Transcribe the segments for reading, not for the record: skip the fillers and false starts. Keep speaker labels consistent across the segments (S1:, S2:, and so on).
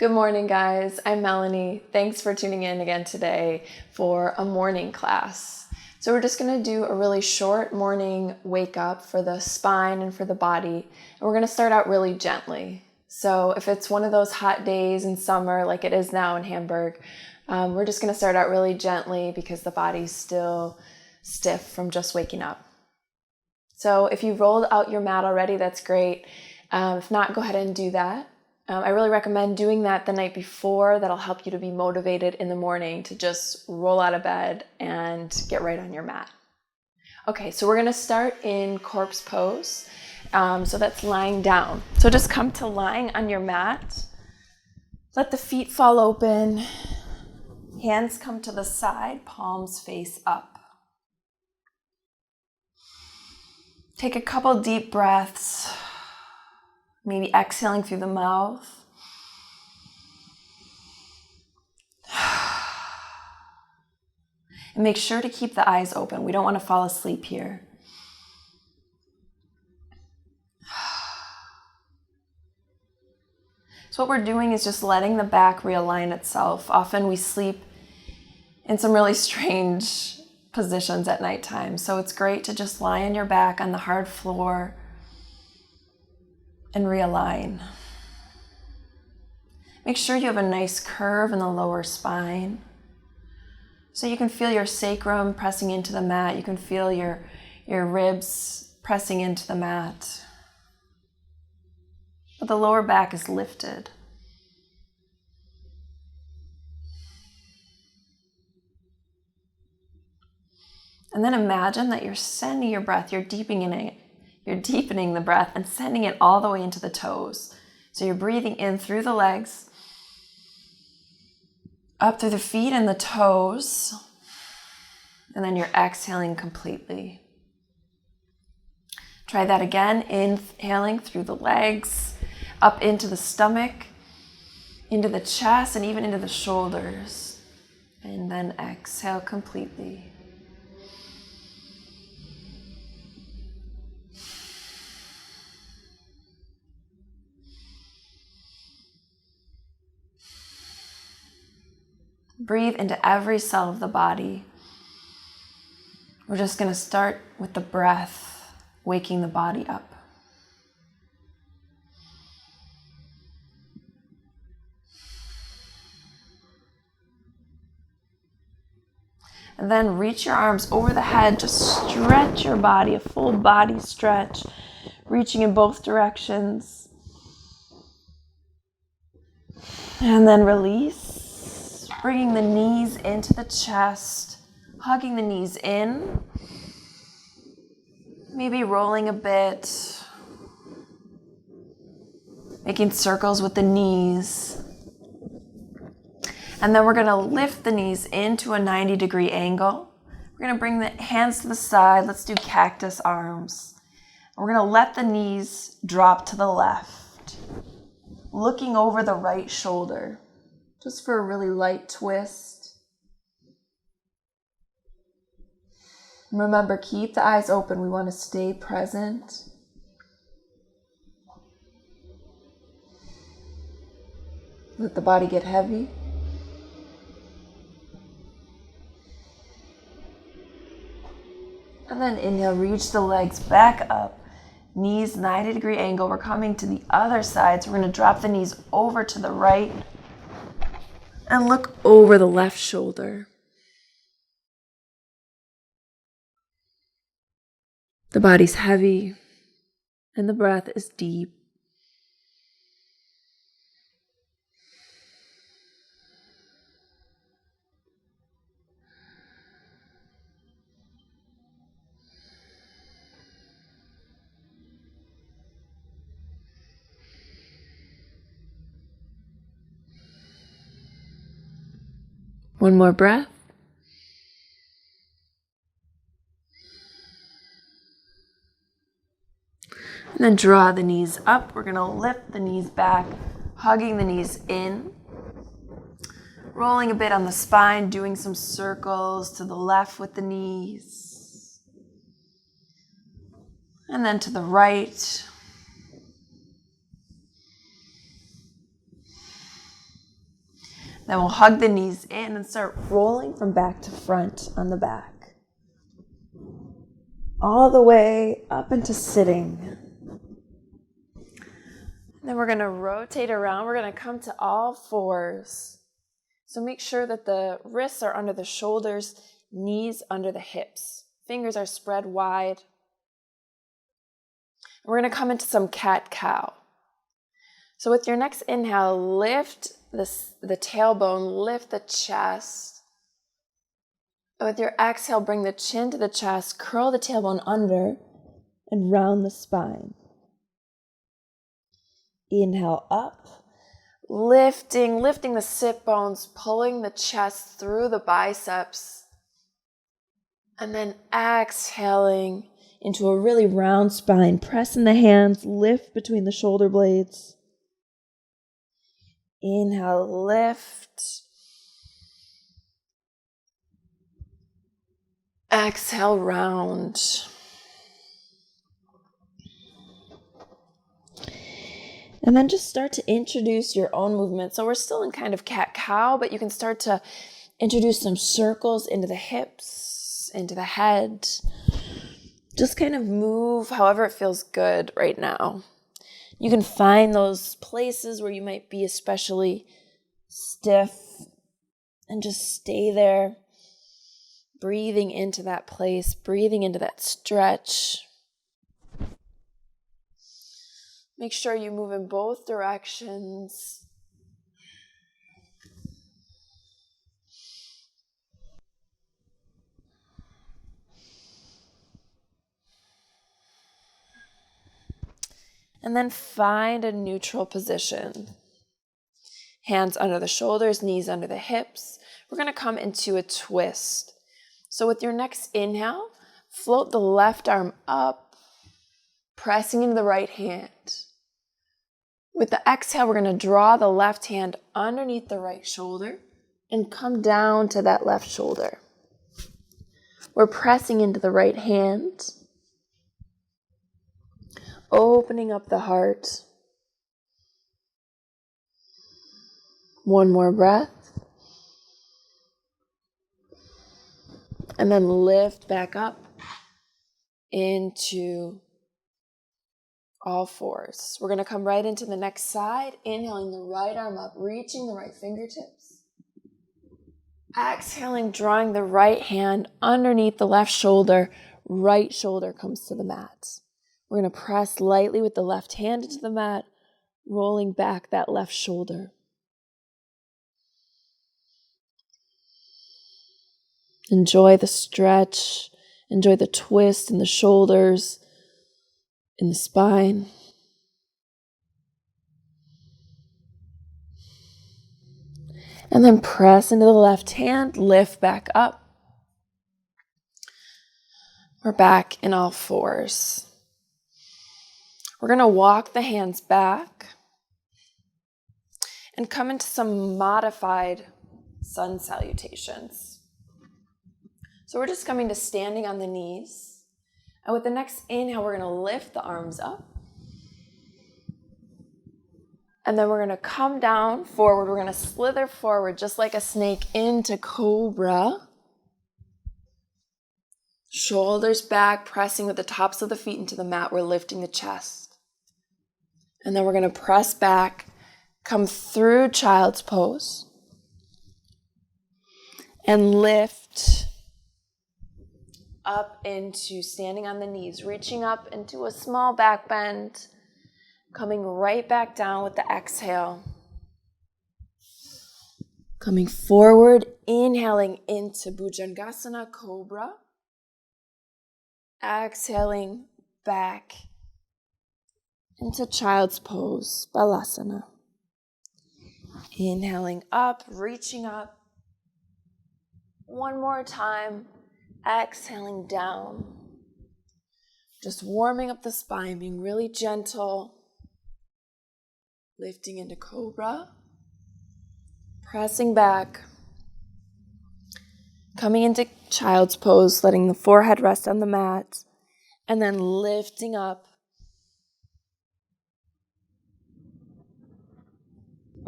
S1: Good morning, guys. I'm Melany. Thanks for tuning in again today for a morning class. So we're just going to do a really short morning wake up for the spine and for the body. And we're going to start out really gently. So if it's one of those hot days in summer like it is now in Hamburg, we're just going to start out really gently because the body's still stiff from just waking up. So if you've rolled out your mat already, that's great. If not, go ahead and do that. I really recommend doing that the night before. That'll help you to be motivated in the morning to just roll out of bed and get right on your mat. Okay, so we're going to start in corpse pose. So that's lying down. So just come to lying on your mat. Let the feet fall open. Hands come to the side, palms face up. Take a couple deep breaths. Maybe exhaling through the mouth. And make sure to keep the eyes open. We don't want to fall asleep here. So what we're doing is just letting the back realign itself. Often we sleep in some really strange positions at nighttime. So it's great to just lie on your back on the hard floor and realign. Make sure you have a nice curve in the lower spine. So you can feel your sacrum pressing into the mat. You can feel your ribs pressing into the mat. But the lower back is lifted. And then imagine that you're sending your breath, you're deepening it. You're deepening the breath and sending it all the way into the toes. So you're breathing in through the legs, up through the feet and the toes, and then you're exhaling completely. Try that again, inhaling through the legs, up into the stomach, into the chest, and even into the shoulders. And then exhale completely. Breathe into every cell of the body. We're just going to start with the breath, waking the body up. And then reach your arms over the head. Just stretch your body, a full body stretch, reaching in both directions. And then release. Bringing the knees into the chest, hugging the knees in, maybe rolling a bit, making circles with the knees. And then we're going to lift the knees into a 90-degree angle. We're going to bring the hands to the side. Let's do cactus arms. And we're going to let the knees drop to the left, looking over the right shoulder. Just for a really light twist. Remember, keep the eyes open. We want to stay present. Let the body get heavy. And then inhale, reach the legs back up. Knees 90-degree angle. We're coming to the other side. So we're going to drop the knees over to the right. And look over the left shoulder. The body's heavy and the breath is deep. One more breath. And then draw the knees up. We're going to lift the knees back, hugging the knees in. Rolling a bit on the spine, doing some circles to the left with the knees. And then to the right. Then we'll hug the knees in and start rolling from back to front on the back. All the way up into sitting. Then we're going to rotate around. We're going to come to all fours. So make sure that the wrists are under the shoulders, knees under the hips. Fingers are spread wide. We're going to come into some cat-cow. So with your next inhale, lift the tailbone, lift the chest. And with your exhale, bring the chin to the chest, curl the tailbone under, and round the spine. Inhale up, lifting the sit bones, pulling the chest through the biceps. And then exhaling into a really round spine. Press in the hands, lift between the shoulder blades. Inhale, lift. Exhale, round. And then just start to introduce your own movement. So we're still in kind of cat-cow, but you can start to introduce some circles into the hips, into the head. Just kind of move however it feels good right now. You can find those places where you might be especially stiff and just stay there, breathing into that place, breathing into that stretch. Make sure you move in both directions. And then find a neutral position. Hands under the shoulders, knees under the hips. We're going to come into a twist. So with your next inhale, float the left arm up, pressing into the right hand. With the exhale, we're going to draw the left hand underneath the right shoulder and come down to that left shoulder. We're pressing into the right hand, opening up the heart. One more breath. And then lift back up into all fours. We're going to come right into the next side, inhaling the right arm up, reaching the right fingertips. Exhaling, drawing the right hand underneath the left shoulder. Right shoulder comes to the mat. We're going to press lightly with the left hand into the mat, rolling back that left shoulder. Enjoy the stretch. Enjoy the twist in the shoulders, in the spine. And then press into the left hand, lift back up. We're back in all fours. We're going to walk the hands back and come into some modified sun salutations. So we're just coming to standing on the knees. And with the next inhale, we're going to lift the arms up. And then we're going to come down forward. We're going to slither forward just like a snake into cobra. Shoulders back, pressing with the tops of the feet into the mat. We're lifting the chest. And then we're going to press back, come through child's pose. And lift up into standing on the knees, reaching up into a small back bend, coming right back down with the exhale. Coming forward, inhaling into Bhujangasana, Cobra. Exhaling back into child's pose, Balasana. Inhaling up, reaching up. One more time. Exhaling down. Just warming up the spine, being really gentle. Lifting into Cobra. Pressing back. Coming into child's pose, letting the forehead rest on the mat. And then lifting up.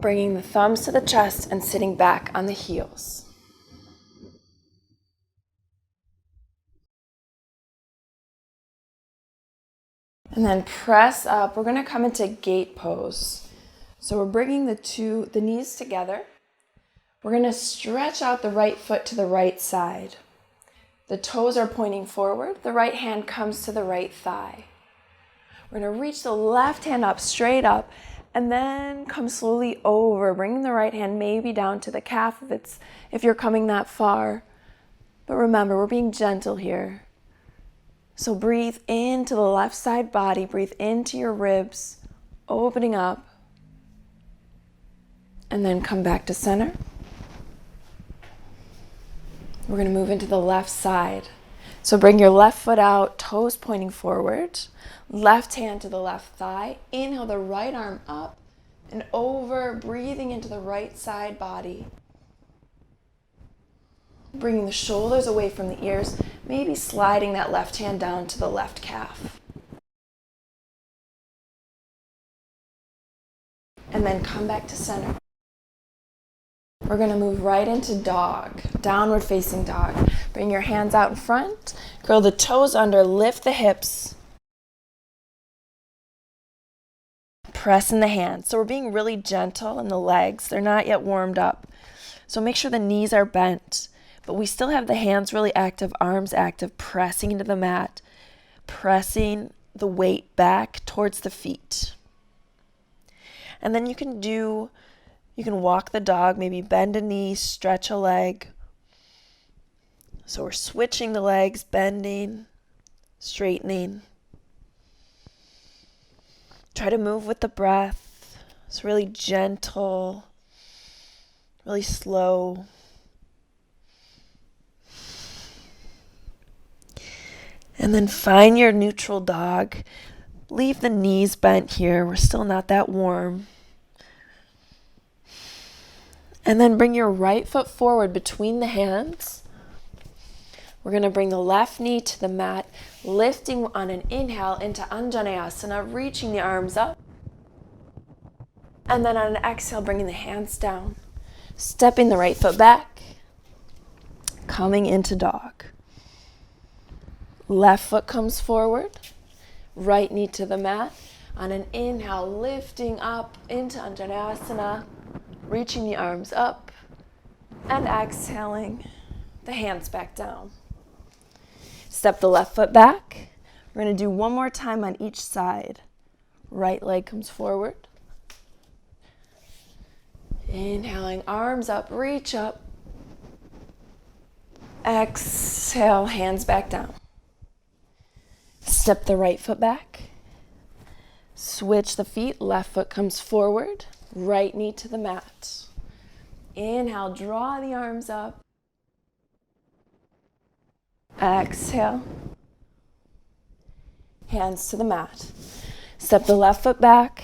S1: Bringing the thumbs to the chest and sitting back on the heels. And then press up. We're going to come into gate pose. So we're bringing the knees together. We're going to stretch out the right foot to the right side. The toes are pointing forward. The right hand comes to the right thigh. We're going to reach the left hand up, straight up, and then come slowly over, bringing the right hand maybe down to the calf if you're coming that far. But remember, we're being gentle here. So breathe into the left side body, breathe into your ribs, opening up, and then come back to center. We're going to move into the left side. So bring your left foot out, toes pointing forward, left hand to the left thigh. Inhale the right arm up and over, breathing into the right side body. Bringing the shoulders away from the ears, maybe sliding that left hand down to the left calf. And then come back to center. We're going to move right into dog, downward facing dog. Bring your hands out in front, curl the toes under, lift the hips. Press in the hands. So we're being really gentle in the legs. They're not yet warmed up. So make sure the knees are bent, but we still have the hands really active, arms active, pressing into the mat, pressing the weight back towards the feet. And then you can walk the dog, maybe bend a knee, stretch a leg. So we're switching the legs, bending, straightening. Try to move with the breath. It's really gentle, really slow. And then find your neutral dog. Leave the knees bent here. We're still not that warm. And then bring your right foot forward between the hands. We're going to bring the left knee to the mat, lifting on an inhale into Anjaneyasana, reaching the arms up. And then on an exhale, bringing the hands down, stepping the right foot back, coming into dog. Left foot comes forward, right knee to the mat. On an inhale, lifting up into Anjaneyasana, reaching the arms up, and exhaling the hands back down. Step the left foot back. We're going to do one more time on each side. Right leg comes forward. Inhaling, arms up, reach up. Exhale, hands back down. Step the right foot back. Switch the feet, left foot comes forward. Right knee to the mat. Inhale, draw the arms up. Exhale. Hands to the mat. Step the left foot back.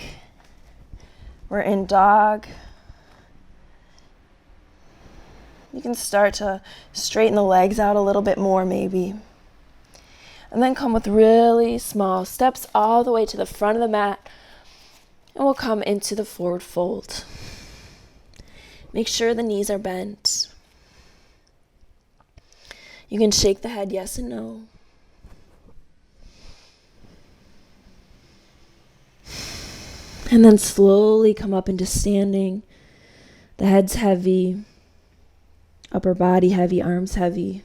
S1: We're in dog. You can start to straighten the legs out a little bit more maybe. And then come with really small steps all the way to the front of the mat. And we'll come into the forward fold. Make sure the knees are bent. You can shake the head yes and no. And then slowly come up into standing. The head's heavy. Upper body heavy, arms heavy.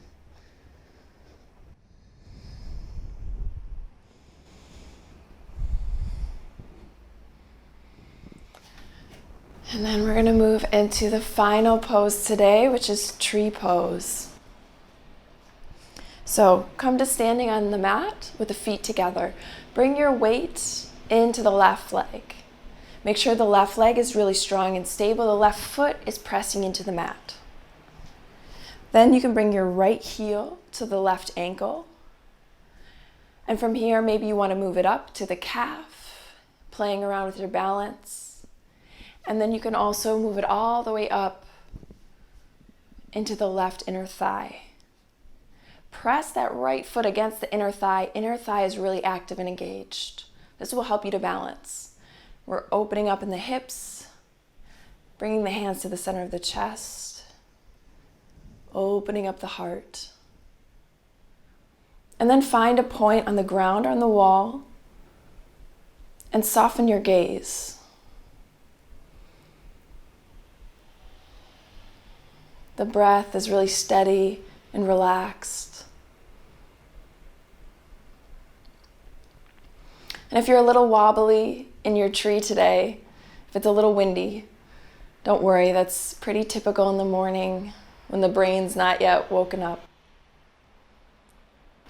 S1: And then we're going to move into the final pose today, which is tree pose. So come to standing on the mat with the feet together. Bring your weight into the left leg. Make sure the left leg is really strong and stable. The left foot is pressing into the mat. Then you can bring your right heel to the left ankle. And from here, maybe you want to move it up to the calf, playing around with your balance. And then you can also move it all the way up into the left inner thigh. Press that right foot against the inner thigh. Inner thigh is really active and engaged. This will help you to balance. We're opening up in the hips, Bringing the hands to the center of the chest, opening up the heart. And then find a point on the ground or on the wall and soften your gaze. The breath is really steady and relaxed. And if you're a little wobbly in your tree today, if it's a little windy, don't worry, that's pretty typical in the morning when the brain's not yet woken up.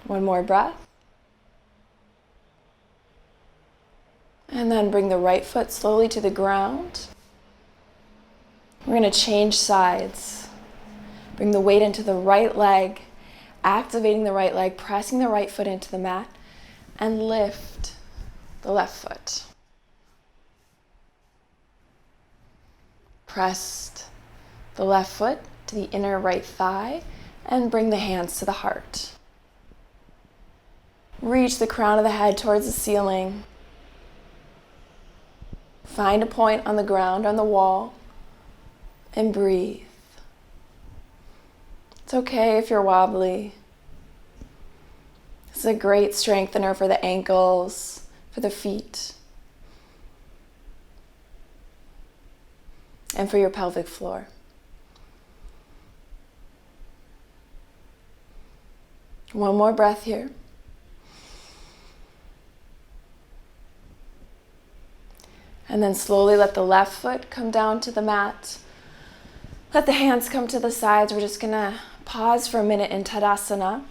S1: One more breath. And then bring the right foot slowly to the ground. We're going to change sides. Bring the weight into the right leg, activating the right leg, pressing the right foot into the mat, and lift the left foot. Press the left foot to the inner right thigh and bring the hands to the heart. Reach the crown of the head towards the ceiling. Find a point on the ground, on the wall, and breathe. It's okay if you're wobbly. This is a great strengthener for the ankles, for the feet, and for your pelvic floor. One more breath here. And then slowly let the left foot come down to the mat. Let the hands come to the sides. We're just going to pause for a minute in Tadasana.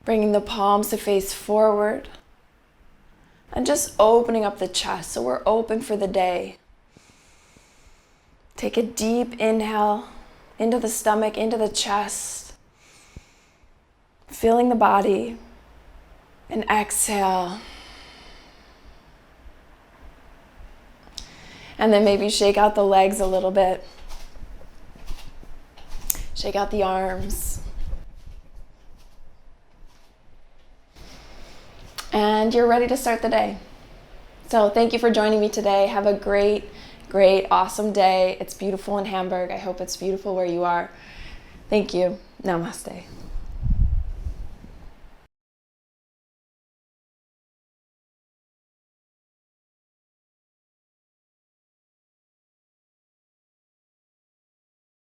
S1: Bringing the palms to face forward. And just opening up the chest. So we're open for the day. Take a deep inhale into the stomach, into the chest. Feeling the body. And exhale. And then maybe shake out the legs a little bit. Shake out the arms. And you're ready to start the day. So thank you for joining me today. Have a great, awesome day. It's beautiful in Hamburg. I hope it's beautiful where you are. Thank you. Namaste.